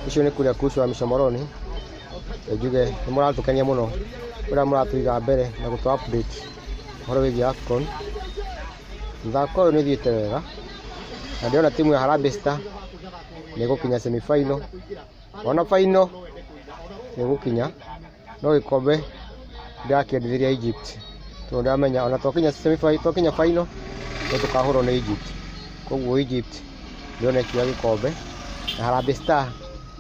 icio nĩ kuria kucio Micomoroni njuge nĩ mũratukania mũno ũrĩa mũratũiga mbere na gũtũ update ũhoro wĩgiĩ AFCON. Mũthako ũyũ nĩ ũthiĩte wega na ndĩrona timu ya Harambee Stars nĩ gũkinya semi final, ona final nĩ gũkinya, no gĩkombe ndĩrakĩendithĩria Egypt tondũ ndĩramenya ona twakinya semi final, twakinya final no tũkahũrwo nĩ Egypt. Koguo Egypt ndĩrona ĩkĩoya gĩkombe na Harambee Stars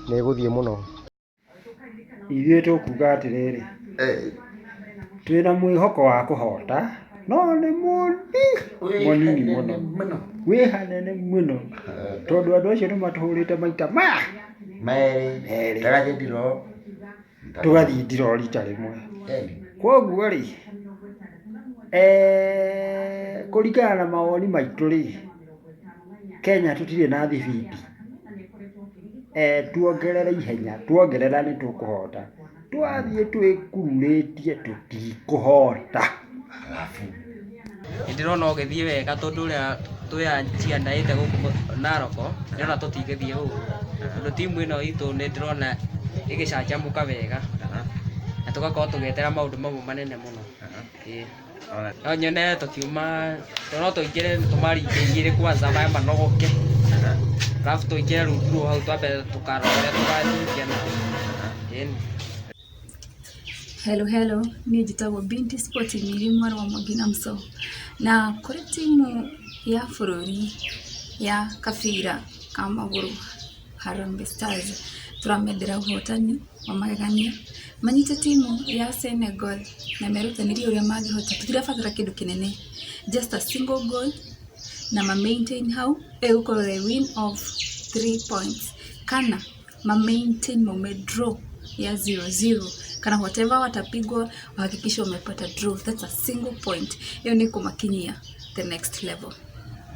nĩ ĩgũthiĩ mũno. Ithuĩ tũkuga atĩrĩrĩ, twĩna mwĩhoko wa kũhota, no nĩ mũnini mũno, wĩ hanene mũno, tondũ andũ acio nĩ matũhũrĩte maita merĩ tũgathiĩ ndiroo rita rĩmwe. Koguo rĩ, kũringana na mawoni maitũ rĩ, Kenya tũtirĩ na thibindi, tuongerere ihenya, tuongerera nĩ tũkũhota, twathiĩ twĩkururĩtie tũtikũhota. Ndirona ũgĩthiĩ wega tondũ ũrĩa tũyanjiandaĩte gũkũ Narok ndĩrona tũtingĩthiĩ ũũ, tondũ timu ĩno itũ nĩ ndĩrona ĩgĩcanjamũka wega na tũgakorwo tũgĩetera maũndũ mamwe manene mũno. No nyone tũkiuma, no tũingĩre tũmaringe igĩrĩ kwanza maya manogoke, alafu tũingĩre rungu hau twambe tũkarora tũgathiĩ na Hello, niĩ njĩtagwo Binti Sport Miri mwana wa Mwangi na Mso, na kũrĩ timu ya bũrũri ya kabira ka magũrũ Harambee Stars tũramendera ũhotani wa magegania, manyite timu ya Senegal na merutanĩrie ũrĩa mangĩhota. Tũtirabatara kĩndũ kĩnene, just a single goal na maintain hau ĩgũkorwo the win of 3 points, kana maintain maume draw ya 0-0, kana whatever watapigwa wahakikisha umepata draw. That's a single point, hiyo ni kumakinyia the next level.